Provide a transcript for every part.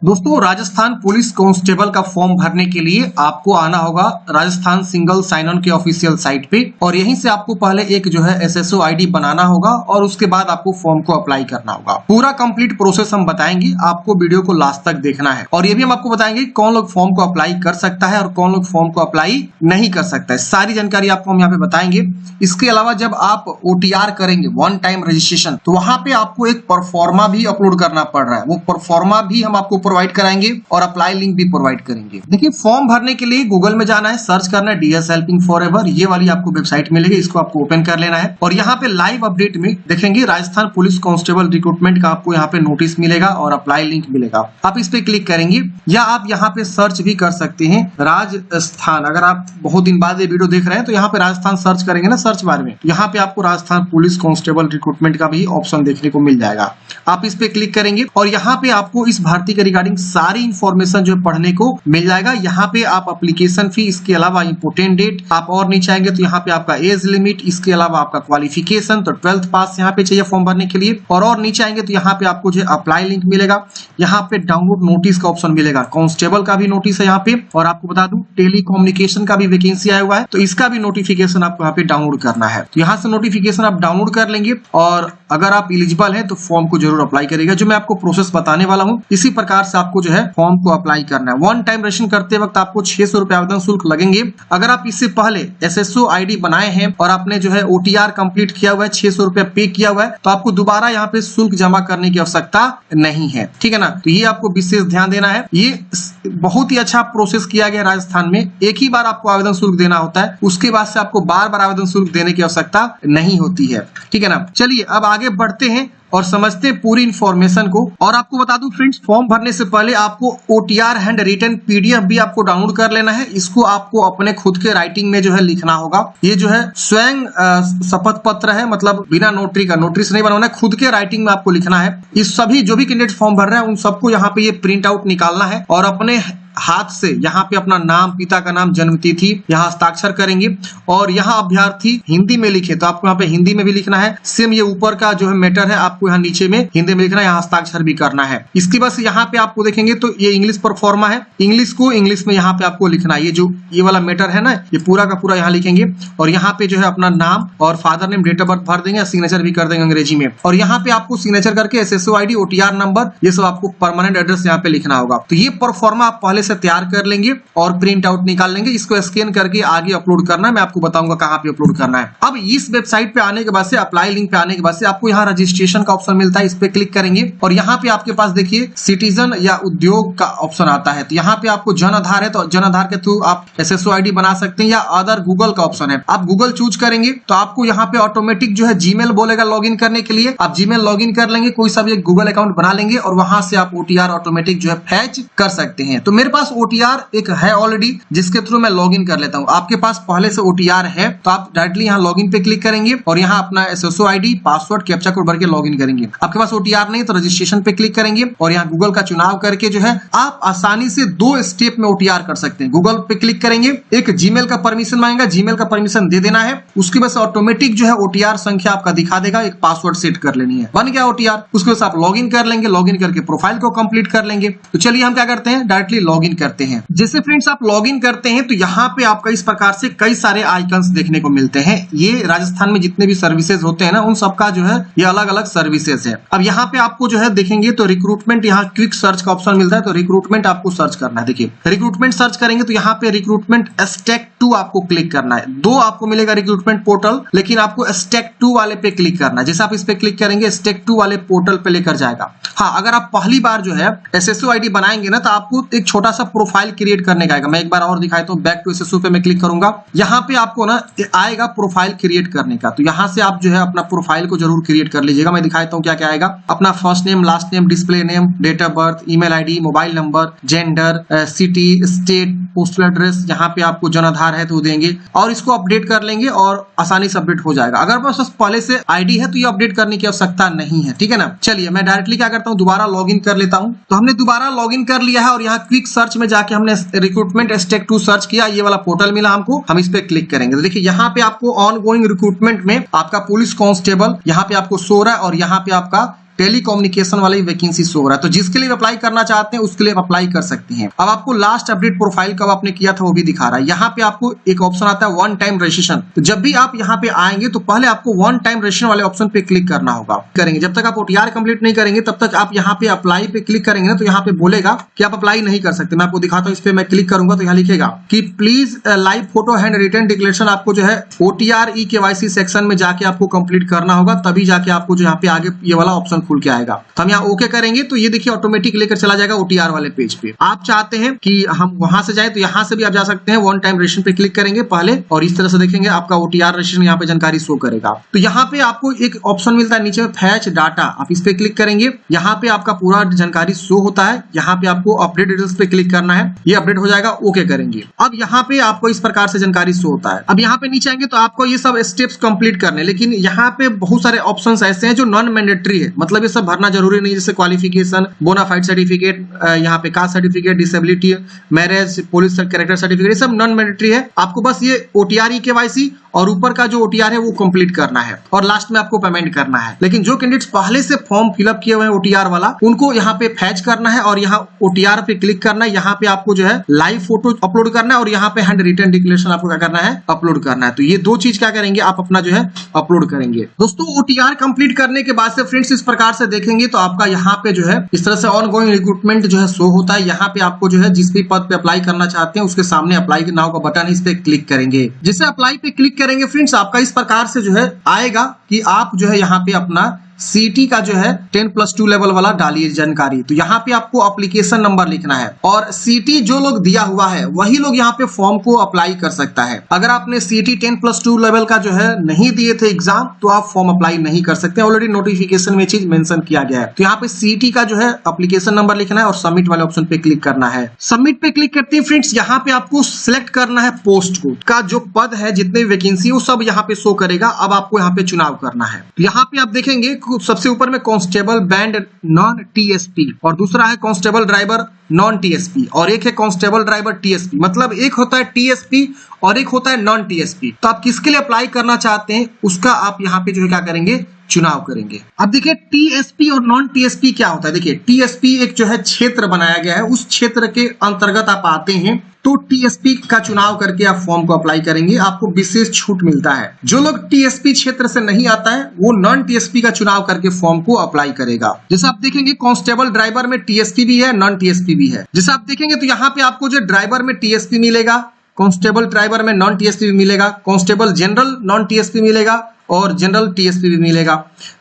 दोस्तों, Rajasthan police constable का form भरने के लिए आपको आना होगा राजस्थान सिंगल साइन ऑन के ऑफिशियल साइट पे और यहीं से आपको पहले एक जो है एसएसओ आईडी बनाना होगा और उसके बाद आपको फॉर्म को अप्लाई करना होगा। पूरा कंप्लीट प्रोसेस हम बताएंगे, आपको वीडियो को लास्ट तक देखना है और ये भी हम आपको बताएंगे कौन लोग फॉर्म को अप्लाई कर सकता है और कौन लोग फॉर्म को अप्लाई नहीं कर सकता है। सारी जानकारी आपको हम यहाँ पे बताएंगे। इसके अलावा जब आप ओटीआर करेंगे वन टाइम रजिस्ट्रेशन, तो वहां पे आपको एक परफॉर्मा भी अपलोड करना पड़ रहा है। वो परफॉर्मा भी हम आपको प्रोवाइड कराएंगे और अप्लाई लिंक भी प्रोवाइड करेंगे। देखिए, फॉर्म भरने के लिए गूगल में जाना है, सर्च करना है डीएस हेल्पिंग फॉरएवर। ये वाली आपको वेबसाइट मिलेगी, इसको आपको ओपन कर लेना है और यहाँ पे लाइव अपडेट में देखेंगे राजस्थान पुलिस कांस्टेबल रिक्रूटमेंट का आपको यहाँ पे नोटिस मिलेगा और अप्लाई लिंक मिलेगा। आप इस पे क्लिक करेंगे या आप यहाँ पे सर्च भी कर सकते हैं राजस्थान। अगर आप बहुत दिन बाद ये वीडियो देख रहे हैं तो यहाँ पे राजस्थान सर्च करेंगे ना सर्च बार में, यहाँ पे आपको राजस्थान पुलिस कांस्टेबल रिक्रूटमेंट का भी ऑप्शन देखने को मिल जाएगा। आप इस पे क्लिक करेंगे और यहाँ पे आपको इस भर्ती के रिगार्डिंग सारी इंफॉर्मेशन जो पढ़ने को मिल जाएगा। यहाँ पे आप एप्लीकेशन फी, इसके अलावा इंपोर्टेंट डेट, आप और नीचे आएंगे तो यहाँ पे आपका एज लिमिट, इसके अलावा आपका क्वालिफिकेशन, तो 12th पास यहाँ पे चाहिए फॉर्म भरने के लिए। और नीचे आएंगे तो यहाँ पे आपको जो अप्लाई लिंक मिलेगा। यहाँ पे डाउनलोड नोटिस का ऑप्शन मिलेगा, कांस्टेबल का भी नोटिस है यहाँ पे। और आपको बता दूं टेलीकम्युनिकेशन का भी वैकेंसी आया हुआ है, तो इसका भी नोटिफिकेशन आपको यहाँ पे डाउनलोड करना है। तो यहाँ से नोटिफिकेशन आप डाउनलोड कर लेंगे और अगर आप एलिजिबल हैं तो फॉर्म को जरूर अप्लाई करेगा। जो मैं आपको प्रोसेस बताने वाला हूँ इसी प्रकार से आपको जो है फॉर्म को अप्लाई करना है। वन टाइम रजिस्ट्रेशन करते वक्त आपको 600 रुपए आवेदन शुल्क लगेंगे। अगर आप इससे पहले एसएसओ आईडी बनाए हैं और आपने जो है ओटीआर कंप्लीट किया हुआ है, 600 रुपए पे किया हुआ है, तो आपको दोबारा यहाँ पे शुल्क जमा करने की आवश्यकता नहीं है। ठीक है ना, तो ये आपको विशेष ध्यान देना है। ये बहुत ही अच्छा प्रोसेस किया गया राजस्थान में। एक ही बार आपको आवेदन शुल्क देना होता है, उसके बाद से आपको बार बार आवेदन शुल्क देने की आवश्यकता नहीं होती है। ठीक है ना, चलिए अब आगे बढ़ते हैं और समझते हैं पूरी इंफॉर्मेशन को। और आपको बता दूं फ्रेंड्स, फॉर्म भरने से पहले आपको ओटीआर हैंड रिटन पीडीएफ भी आपको डाउनलोड कर लेना है। इसको आपको अपने खुद के राइटिंग में जो है लिखना होगा। ये जो है स्वयं शपथ पत्र है, मतलब बिना नोटरी का, नोटरी से नहीं बनाना है, खुद के राइटिंग में आपको लिखना है। इस सभी जो भी कैंडिडेट फॉर्म भर रहे हैं उन सबको यहाँ पे ये प्रिंट आउट निकालना है और अपने हाथ से यहाँ पे अपना नाम, पिता का नाम, जन्म तिथि यहाँ हस्ताक्षर करेंगे। और यहाँ अभ्यर्थी हिंदी में लिखे तो आपको यहाँ पे हिंदी में भी लिखना है। सेम ये ऊपर का जो है मैटर है आपको यहाँ नीचे में हिंदी में लिखना है, यहाँ हस्ताक्षर भी करना है। इसके बाद यहाँ पे आपको देखेंगे तो ये इंग्लिश परफॉर्मा है, इंग्लिश को इंग्लिश में यहाँ पे आपको लिखना है। ये जो ये वाला मैटर है ना, ये पूरा का पूरा यहाँ लिखेंगे और यहाँ पे जो है अपना नाम और father name, date of birth भर देंगे, सिग्नेचर भी कर देंगे अंग्रेजी में। और यहाँ पे आपको सिग्नेचर करके एसएसओ आईडी, ओटीआर नंबर, ये सब आपको परमानेंट एड्रेस यहाँ पे लिखना होगा। तो ये परफॉर्मा आप पहले से तैयार कर लेंगे और प्रिंट आउट निकाल लेंगे। इसको स्कैन करके आगे अपलोड करना है, मैं आपको बताऊंगा कहां पे अपलोड करना है। अब इस वेबसाइट पे आने के बाद से, अप्लाई लिंक पे आने के बाद से आपको यहाँ रजिस्ट्रेशन का ऑप्शन मिलता है, इस पे क्लिक करेंगे और यहाँ पे आपके पास देखिए सिटीजन या उद्योग का ऑप्शन आता है। तो यहाँ पे आपको जन आधार है तो जन आधार के थ्रू आप एसएसओ आईडी बना सकते हैं, या अदर गूगल का ऑप्शन है, आप गूगल चूज करेंगे तो आपको यहाँ पे ऑटोमेटिक जो है जीमेल बोलेगा लॉगिन करने के लिए। आप जीमेल लॉगिन कर लेंगे, कोई सा भी एक गूगल अकाउंट बना लेंगे और वहां से आप ओटीआर ऑटोमेटिक जो है फैच कर सकते हैं। तो मेरे पास ओटीआर एक है ऑलरेडी, जिसके थ्रू मैं लॉगिन कर लेता हूं। आपके पास पहले से ओटीआर है तो आप डायरेक्टली यहां लॉगिन पे क्लिक करेंगे और यहां अपना SSO ID, password, captcha code भर के लॉगिन करेंगे। आपके पास ओटीआर नहीं तो रजिस्ट्रेशन पे क्लिक करेंगे और यहां गूगल का चुनाव करके जो है आप आसानी से 2 स्टेप में ओटीआर कर सकते हैं। गूगल पे क्लिक करेंगे, एक जीमेल का परमिशन मांगेगा, जीमेल का परमिशन दे देना है। उसके बाद ऑटोमेटिक जो है ओटीआर संख्या आपका दिखा देगा, एक पासवर्ड सेट कर लेनी है, बन गया ओटीआर। उसके बाद आप लॉगिन कर लेंगे, लॉगिन करके प्रोफाइल को कंप्लीट कर लेंगे। तो चलिए हम क्या करते हैं, डायरेक्टली लॉगिन करते हैं। जैसे फ्रेंड्स आप लॉगिन करते हैं तो यहाँ पे आपका इस प्रकार से कई सारे आइकन्स देखने को मिलते हैं। ये राजस्थान में जितने भी सर्विसेज होते हैं ना, उन सबका जो है ये अलग अलग सर्विसेज है। अब यहाँ पे आपको जो है देखेंगे तो रिक्रूटमेंट, यहाँ क्विक सर्च का ऑप्शन मिलता है, तो रिक्रूटमेंट आपको सर्च करना है। देखिए रिक्रूटमेंट सर्च करेंगे तो यहाँ पे रिक्रूटमेंट स्टेक 2 आपको क्लिक करना है। 2 आपको मिलेगा रिक्रूटमेंट पोर्टल, लेकिन आपको स्टेक 2 वाले पे क्लिक करना है। जैसे आप इस पे क्लिक करेंगे स्टेक 2 वाले पोर्टल पे लेकर जाएगा। हाँ, अगर आप पहली बार जो है एसएसओ आईडी बनाएंगे ना तो आपको एक छोटा सा प्रोफाइल क्रिएट करने का आएगा। मैं एक बार और दिखाई तो बैक टू एसएसओ पे मैं क्लिक करूंगा, यहाँ पे आपको ना आएगा प्रोफाइल क्रिएट करने का। तो यहाँ से आप जो है अपना प्रोफाइल को जरूर क्रिएट कर लीजिएगा। मैं दिखाता हूँ क्या क्या आएगा। अपना first name, last name, display name, date of birth, email ID, mobile number, gender, city, state, postal address, यहाँ पे आपको जन आधार है तो देंगे और इसको अपडेट कर लेंगे और आसानी से अपडेट हो जाएगा। अगर बस पहले से आईडी है तो ये अपडेट करने की आवश्यकता नहीं है। ठीक है ना, चलिए मैं डायरेक्टली क्या करता हूँ, दोबारा लॉगिन कर लेता हूँ। तो हमने दोबारा लॉगिन कर लिया है और यहाँ क्विक सर्च में जाके हमने रिक्रूटमेंट स्टेक 2 सर्च किया, ये वाला पोर्टल मिला हमको। हम इस पे क्लिक करेंगे तो देखिए यहाँ पे आपको ऑन गोइंग रिक्रूटमेंट में आपका पुलिस कांस्टेबल यहाँ पे आपको शो रहा है और यहाँ पे आपका टेलीकम्युनिकेशन वाली वैकेंसी शो हो रहा है। तो जिसके लिए अप्लाई करना चाहते हैं उसके लिए आप अप्लाई कर सकते हैं। अब आपको लास्ट अपडेट प्रोफाइल कब आपने किया था वो भी दिखा रहा है। यहाँ पे आपको एक ऑप्शन आता है वन टाइम रजिस्ट्रेशन। तो जब भी आप यहाँ पे आएंगे तो पहले आपको वन टाइम रजिस्ट्रेशन वाले ऑप्शन पे क्लिक करना होगा। करेंगे जब तक आप OTR कंप्लीट नहीं करेंगे तब तक आप यहाँ पे अप्लाई पे क्लिक करेंगे ना तो यहाँ पे बोलेगा कि आप अप्लाई नहीं कर सकते। मैं आपको दिखाता हूँ, इस पे मैं क्लिक करूंगा तो यहाँ लिखेगा कि please live photo hand written declaration आपको जो है OTR KYC सेक्शन में जाके आपको कंप्लीट करना होगा, तभी जाके आपको जो यहाँ पे आगे ये वाला ऑप्शन खुल के आएगा। तो हम यहाँ ओके करेंगे तो ये देखिए ऑटोमेटिक लेकर चला जाएगा OTR वाले पेज पे। आप चाहते हैं कि हम वहां से जाए तो यहाँ से भी आप जा सकते हैं। वन टाइम रजिस्ट्रेशन पे क्लिक करेंगे पहले और इस तरह से देखेंगे आपका OTR रजिस्ट्रेशन यहाँ पे जानकारी शो करेगा। तो यहाँ पे आपको एक ऑप्शन मिलता है नीचे में फैच डाटा, आप इस पे क्लिक करेंगे। यहाँ पे आपका पूरा जानकारी शो होता है। यहाँ पे आपको अपडेट डिटेल्स पे क्लिक करना है, ये अपडेट हो जाएगा, ओके करेंगे। अब यहाँ पे आपको इस प्रकार से जानकारी शो होता है। अब यहाँ पे नीचे आएंगे तो आपको ये सब स्टेप्स कंप्लीट करने, लेकिन यहाँ पे बहुत सारे ऑप्शंस ऐसे हैं जो नॉन मैंडेटरी है, मतलब ये सब भरना जरूरी नहीं, जैसे क्वालिफिकेशन, बोनाफाइड सर्टिफिकेट, यहाँ पे caste certificate, disability, marriage, police character certificate, ये सब नॉन मैंडेटरी है। आपको बस ये OTR KYC और ऊपर का जो OTR है वो कंप्लीट करना है और लास्ट में आपको पेमेंट करना है। लेकिन जो कैंडिडेट्स पहले से फॉर्म फिलअप किए हुए हैं OTR वाला, उनको यहाँ पे फैच करना है और यहाँ OTR पे क्लिक करना है। यहाँ पे आपको जो है लाइव फोटो अपलोड करना है और यहाँ पे हैंड रिटन डिक्लेरेशन आपको क्या करना है, अपलोड करना है। तो ये दो चीज क्या करेंगे आप अपना जो है अपलोड करेंगे। दोस्तों OTR कंप्लीट करने के बाद से फ्रेंड्स इस प्रकार से देखेंगे तो आपका यहाँ पे जो है इस तरह से ऑन गोइंग रिक्रूटमेंट जो है शो होता है। यहाँ पे आपको जो है जिस भी पद पे अप्लाई करना चाहते हैं उसके सामने अप्लाई नाउ का बटन है, इस पे क्लिक करेंगे। जैसे अप्लाई पे क्लिक करेंगे फ्रेंड्स आपका इस प्रकार से जो है आएगा कि आप जो है यहाँ पे अपना CT का जो है 10+2 लेवल वाला डालिए जानकारी। तो यहाँ पे आपको एप्लीकेशन नंबर लिखना है और CT जो लोग दिया हुआ है वही लोग यहाँ पे फॉर्म को अप्लाई कर सकता है। अगर आपने CT 10+2 लेवल का जो है नहीं दिए थे एग्जाम तो आप फॉर्म अप्लाई नहीं कर सकते। ऑलरेडी नोटिफिकेशन में चीज मेंशन किया गया है। तो यहाँ पे CT का जो है एप्लीकेशन नंबर लिखना है और सबमिट वाले ऑप्शन पे क्लिक करना है। सबमिट पे क्लिक करते हैं फ्रेंड्स यहाँ पे आपको सिलेक्ट करना है पोस्ट को, का जो पद है जितने वैकेंसी वो सब यहाँ पे शो करेगा। अब आपको यहाँ पे चुनाव करना है। यहाँ पे आप देखेंगे सबसे ऊपर में कांस्टेबल बैंड नॉन TSP और दूसरा है कांस्टेबल ड्राइवर नॉन TSP और एक है कांस्टेबल ड्राइवर TSP। मतलब एक होता है TSP और एक होता है नॉन TSP। तो आप किसके लिए अप्लाई करना चाहते हैं उसका आप यहाँ पे जो है क्या करेंगे, चुनाव करेंगे। अब देखिए TSP और नॉन TSP क्या होता है। देखिए TSP एक जो है क्षेत्र बनाया गया है, उस क्षेत्र के अंतर्गत आप आते हैं तो TSP का चुनाव करके आप फॉर्म को अप्लाई करेंगे, आपको विशेष छूट मिलता है। जो लोग TSP क्षेत्र से नहीं आता है वो नॉन TSP का चुनाव करके फॉर्म को अप्लाई करेगा। जैसे आप देखेंगे कांस्टेबल ड्राइवर में TSP भी है, नॉन TSP भी है। जैसे आप देखेंगे तो यहाँ पे आपको जो ड्राइवर में TSP मिलेगा, कांस्टेबल ड्राइवर में नॉन TSP भी मिलेगा, कांस्टेबल जनरल नॉन TSP मिलेगा और जनरल TSP भी मिलेगा।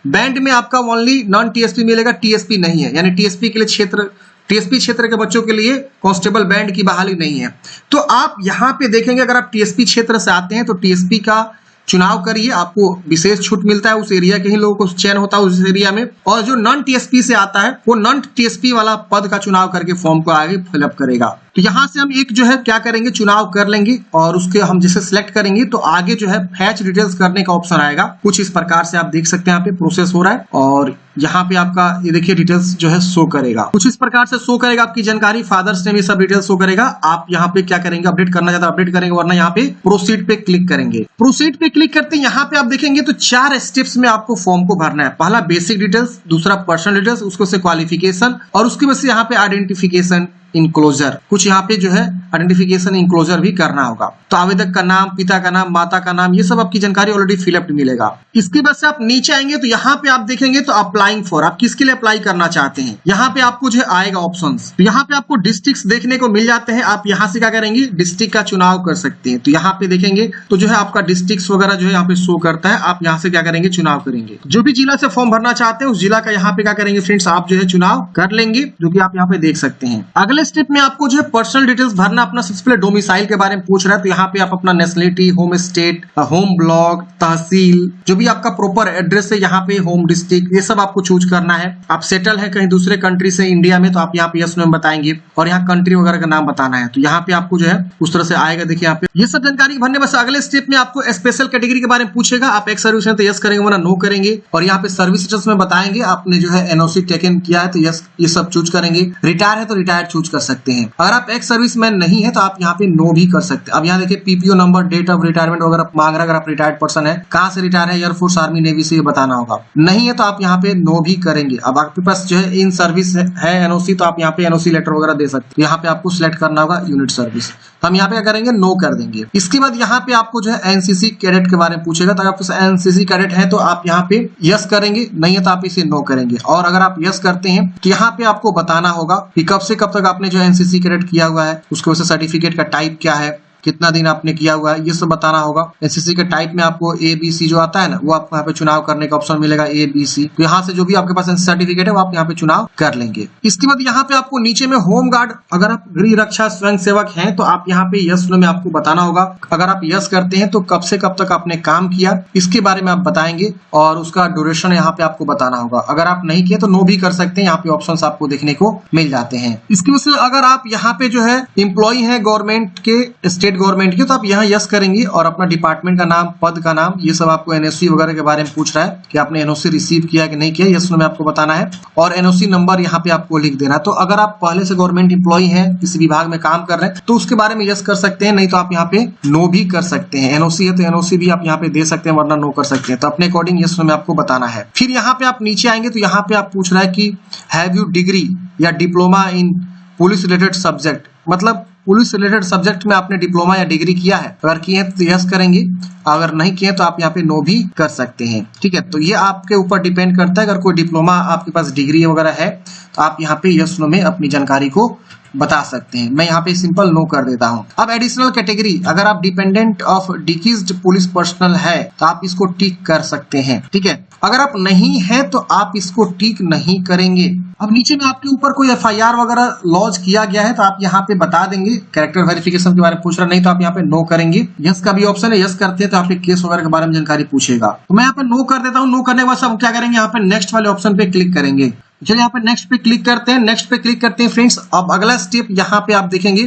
बैंड में आपका ओनली नॉन TSP मिलेगा, TSP नहीं है, यानी TSP के लिए क्षेत्र, TSP क्षेत्र के बच्चों के लिए कांस्टेबल बैंड की बहाली नहीं है। तो आप यहाँ पे देखेंगे अगर आप TSP क्षेत्र से आते हैं तो TSP का चुनाव करिए, आपको विशेष छूट मिलता है। उस एरिया के ही लोगों को चयन होता है उस एरिया में। और जो नॉन TSP से आता है वो नॉन TSP वाला पद का चुनाव करके फॉर्म को आगे फिलअप करेगा। तो यहाँ से हम एक जो है क्या करेंगे, चुनाव कर लेंगे और उसके हम जैसे सिलेक्ट करेंगे तो आगे जो है फैच डिटेल्स करने का ऑप्शन आएगा। कुछ इस प्रकार से आप देख सकते हैं यहाँ पे प्रोसेस हो रहा है और यहाँ पे आपका ये देखिए डिटेल्स जो है शो करेगा। कुछ इस प्रकार से शो करेगा आपकी जानकारी, फादर्स नेम, ये सब डिटेल्स शो करेगा। आप यहाँ पे क्या करेंगे, अपडेट करना चाहते हैं अपडेट करेंगे, वरना यहाँ पे प्रोसीड पे क्लिक करेंगे। प्रोसीड पे क्लिक करते हैं यहाँ पे आप देखेंगे तो 4 स्टेप्स में आपको फॉर्म को भरना है। पहला बेसिक डिटेल्स, दूसरा पर्सनल डिटेल्स, उसको से क्वालिफिकेशन और उसकी वजह से यहाँ पे आइडेंटिफिकेशन इंक्लोजर, कुछ यहाँ पे जो है आइडेंटिफिकेशन इंक्लोजर भी करना होगा। तो आवेदक का नाम, पिता का नाम, माता का नाम, ये सब आपकी जानकारी ऑलरेडी फिलअप मिलेगा। इसके बाद से आप नीचे आएंगे तो यहाँ पे आप देखेंगे तो अप्लाइंग फॉर, आप किसके लिए अप्लाई करना चाहते हैं। यहाँ पे आपको जो है आएगा ऑप्शंस। तो यहाँ पे आपको डिस्ट्रिक्ट्स देखने को मिल जाते हैं। आप यहाँ से क्या करेंगे, डिस्ट्रिक्ट का चुनाव कर सकते हैं। तो यहाँ पे देखेंगे तो जो है आपका डिस्ट्रिक्ट्स वगैरह जो है यहाँ पे शो करता है। आप यहाँ से क्या करेंगे, चुनाव करेंगे। जो भी जिला से फॉर्म भरना चाहते हैं उस जिला का यहाँ पे क्या करेंगे फ्रेंड्स, आप जो है चुनाव कर लेंगे, जो कि आप यहाँ पे देख सकते हैं। अगले स्टेप में आपको जो है पर्सनल डिटेल्स भरना, अपना सबसे पहले डोमिसाइल के बारे में पूछ रहा है। तो यहाँ पे आप अपना nationality, home state, home block, tehsil, जो भी आपका प्रॉपर एड्रेस है, यहाँ पे होम डिस्ट्रिक्ट, ये सब आपको चूज करना है। आप सेटल है कहीं दूसरे कंट्री से इंडिया में तो आप यहाँ पे यस नो बताएंगे और यहाँ कंट्री वगैरह का नाम बताना है। तो यहाँ पे आपको जो है उस तरह से आएगा। देखिए यहाँ पे ये सब जानकारी भरने, बस अगले स्टेप में आपको स्पेशल कैटेगरी के बारे में पूछेगा। आप एक्स सर्विस है तो यस करेंगे वरना नो करेंगे और यहाँ पे सर्विस स्टेटस में बताएंगे आपने जो है NOC टेकन किया है तो यस ये सब चूज करेंगे। रिटायर है तो रिटायर चूज कर सकते हैं। अगर आप एक्स सर्विस मैन नहीं नहीं है तो आप यहाँ पे नो भी कर सकते हैं। अब यहाँ देखिए PPO number, date of retirement वगैरह मांग रहा है। अगर आप रिटायर्ड पर्सन है, कहाँ से रिटायर है, एयरफोर्स, आर्मी, नेवी से ये बताना होगा। नहीं है तो आप यहाँ पे नो भी करेंगे। अब आपके पास जो है इन सर्विस है एनओसी, तो आप यहाँ पे एनओसी लेटर वगैरह दे सकते हैं। यहाँ पे आपको सिलेक्ट करना होगा यूनिट सर्विस, तो हम यहाँ पे क्या करेंगे, नो कर देंगे। इसके बाद यहाँ पे आपको जो है एनसीसी कैडेट के बारे में पूछेगा, तो अगर आप एनसीसी कैडेट है तो आप यहाँ पे यस करेंगे, नहीं है तो आप इसे नो करेंगे। और अगर आप यस करते हैं तो यहाँ पे आपको बताना होगा कि कब से कब तक आपने जो एनसीसी कैडेट किया हुआ है, उसके वजह से सर्टिफिकेट का टाइप क्या है, कितना दिन आपने किया हुआ है, ये सब बताना होगा। एनसीसी के टाइप में आपको ABC जो आता है ना, वो आपको यहाँ पे चुनाव करने का ऑप्शन मिलेगा, ABC। तो यहाँ से जो भी आपके पास एनसीसी सर्टिफिकेट है वो आप यहाँ पे चुनाव कर लेंगे। इसके बाद यहाँ पे आपको नीचे में होम गार्ड, अगर आप गृह रक्षा स्वयं सेवक हैं तो आप यहाँ पे यस नो में आपको बताना होगा। अगर आप यस करते हैं तो कब से कब तक आपने काम किया, इसके बारे में आप बताएंगे और उसका ड्यूरेशन यहाँ पे आपको बताना होगा। अगर आप नहीं किए तो नो भी कर सकते हैं, यहाँ पे ऑप्शन आपको देखने को मिल जाते हैं। इसकी वजह से अगर आप यहाँ पे जो है एम्प्लॉय है गवर्नमेंट के, स्टेट गवर्नमेंट के, तो आप यहाँ यस करेंगे और अपना डिपार्टमेंट का नाम, पद का नाम, ये सब आपको एनओसी वगैरह के बारे में पूछ रहा है कि आपने एनओसी रिसीव किया कि नहीं किया, यस में आपको बताना है। और एनओसी नंबर यहाँ पे आपको लिख देना है। तो अगर आप पहले से गवर्नमेंट एम्प्लॉय हैं, किसी विभाग में काम कर रहे हैं, तो उसके बारे में यस कर सकते हैं, नहीं तो आप यहाँ पे नो भी कर सकते हैं। एनओसी है तो एनओसी भी आप यहाँ पे दे सकते हैं, वरना नो कर सकते हैं। तो अपने अकॉर्डिंग यस में आपको बताना है। फिर यहाँ पे आप नीचे आएंगे तो यहाँ पे आप पूछ रहा है कि हैव यू डिग्री या diploma in police related subject, मतलब पुलिस रिलेटेड सब्जेक्ट में आपने डिप्लोमा या डिग्री किया है। अगर किए हैं तो यस करेंगे, अगर नहीं किए तो आप यहाँ पे नो भी कर सकते हैं। ठीक है, तो ये आपके ऊपर डिपेंड करता है। अगर कोई डिप्लोमा आपके पास डिग्री वगैरह है तो आप यहाँ पे यस नो में अपनी जानकारी को बता सकते हैं। मैं यहाँ पे सिंपल नो कर देता हूँ। अब एडिशनल कैटेगरी, अगर आप डिपेंडेंट ऑफ डिकीज्ड पुलिस पर्सनल है तो आप इसको टिक कर सकते हैं। ठीक है, अगर आप नहीं है तो आप इसको टिक नहीं करेंगे। अब नीचे में आपके ऊपर कोई FIR वगैरह लॉन्च किया गया है तो आप यहाँ पे बता देंगे। कैरेक्टर वेरिफिकेशन के बारे में पूछ रहा, नहीं तो आप यहाँ पे नो करेंगे। यस का भी ऑप्शन है, यस करते हैं तो आपके केस वगैरह के बारे में जानकारी पूछेगा। तो मैं यहाँ पे नो कर देता हूँ। नो करने के बाद सब क्या करेंगे, यहाँ पे नेक्स्ट वाले ऑप्शन पे क्लिक करेंगे। चलिए यहाँ पे नेक्स्ट पे क्लिक करते हैं। नेक्स्ट पे क्लिक करते हैं फ्रेंड्स। अब अगला स्टेप यहाँ पे आप देखेंगे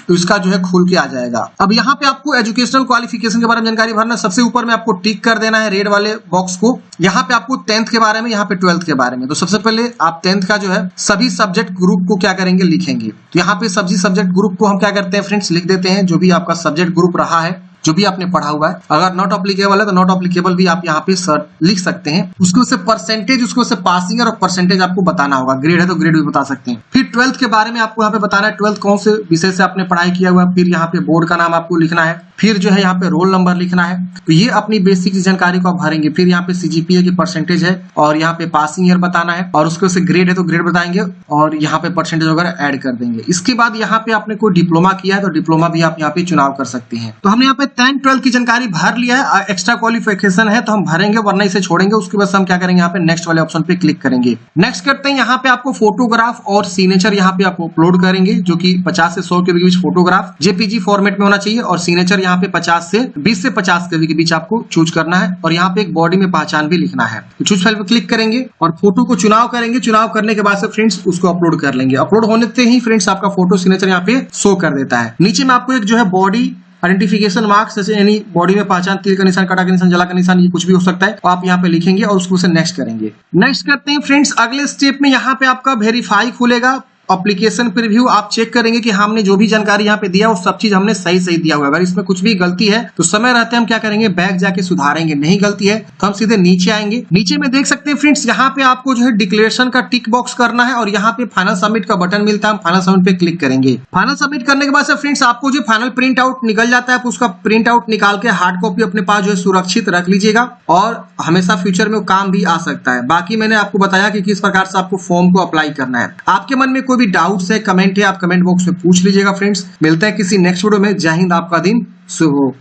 तो इसका जो है खुल के आ जाएगा। अब यहाँ पे आपको एजुकेशनल क्वालिफिकेशन के बारे में जानकारी भरना। सबसे ऊपर में आपको टिक कर देना है रेड वाले बॉक्स को। यहाँ पे आपको 10th के बारे में, यहाँ पे 12th के बारे में। तो सबसे पहले आप 10th का जो है सभी सब्जेक्ट ग्रुप को क्या करेंगे, लिखेंगे। तो यहाँ पे सभी सब्जेक्ट ग्रुप को हम क्या करते हैं फ्रेंड्स, लिख देते हैं। जो भी आपका सब्जेक्ट ग्रुप रहा है, जो भी आपने पढ़ा हुआ है। अगर नॉट अप्लीकेबल है तो नॉट अप्लीकेबल भी आप यहाँ पे लिख सकते हैं। उसको से परसेंटेज, उसको से पासिंग और परसेंटेज आपको बताना होगा। ग्रेड है तो ग्रेड भी बता सकते हैं। फिर 12th के बारे में आपको यहाँ पे बताना है, 12th कौन से विषय से आपने पढ़ाई किया हुआ है। फिर यहाँ पे बोर्ड का नाम आपको लिखना है। फिर जो है यहाँ पे रोल नंबर लिखना है। तो ये अपनी बेसिक जानकारी को आप भरेंगे। फिर यहाँ पे CGPA की परसेंटेज है और यहाँ पे पासिंग ईयर बताना है और उसके से ग्रेड है तो ग्रेड बताएंगे और यहाँ पे परसेंटेज वगैरह ऐड कर देंगे। इसके बाद यहाँ पे आपने कोई डिप्लोमा किया है तो डिप्लोमा भी आप यहाँ पे चुनाव कर सकते हैं। तो हमने यहाँ पे 10th 12th की जानकारी भर लिया है। एक्स्ट्रा क्वालिफिकेशन है तो हम भरेंगे, वरना इसे छोड़ेंगे। उसके बाद हम क्या करेंगे, यहाँ पे नेक्स्ट वाले ऑप्शन पे क्लिक करेंगे। नेक्स्ट करते हैं। यहाँ पे आपको फोटोग्राफ और सिग्नेचर यहाँ पे आप अपलोड करेंगे, जो कि 50 से 100 के बीच फोटोग्राफ JPG फॉर्मेट में होना चाहिए और सिग्नेचर यहाँ पे 20 से 50 के बीच आपको चूज करना है। और यहाँ पे एक बॉडी में पहचान भी लिखना है। तो चूज फाइल पे क्लिक करेंगे और फोटो को चुनाव करेंगे। चुनाव करने के बाद से फ्रेंड्स उसको अपलोड कर लेंगे। अपलोड होने से ही फ्रेंड्स आपका फोटो सिग्नेचर यहाँ पे शो कर देता है। नीचे में आपको एक जो है बॉडी आइडेंटिफिकेशन मार्क्स, जैसे यानी बॉडी में पहचान, तीर का निशान, कांटा का निशान, जला का निशान, ये कुछ भी हो सकता है। तो आप यहाँ पे लिखेंगे और उसको से नेक्स्ट करेंगे। नेक्स्ट करते हैं फ्रेंड्स। अगले स्टेप में यहाँ पे आपका वेरीफाई खुलेगा। एप्लीकेशन प्रीव्यू आप चेक करेंगे कि हमने जो भी जानकारी यहाँ पे दिया वो सब चीज हमने सही दिया हुआ है। अगर इसमें कुछ भी गलती है तो समय रहते हम क्या करेंगे, बैक जाके सुधारेंगे। नहीं गलती है तो हम सीधे नीचे आएंगे। नीचे में देख सकते हैं फ्रेंड्स, यहाँ पे आपको जो है डिक्लेरेशन का टिक बॉक्स करना है और यहाँ पे फाइनल सबमिट का बटन मिलता है। हम फाइनल सबमिट पे क्लिक करेंगे। फाइनल सबमिट करने के बाद से फ्रेंड्स आपको जो फाइनल प्रिंट आउट निकल जाता है, आप उसका प्रिंट आउट निकाल के हार्ड कॉपी अपने पास जो है सुरक्षित रख लीजिएगा और हमेशा फ्यूचर में काम भी आ सकता है। बाकी मैंने आपको बताया कि किस प्रकार से आपको फॉर्म को अप्लाई करना है। आपके मन में कोई भी डाउट्स है, कमेंट है, आप कमेंट बॉक्स में पूछ लीजिएगा फ्रेंड्स। मिलते हैं किसी नेक्स्ट वीडियो में। जय हिंद, आपका दिन शुभ हो।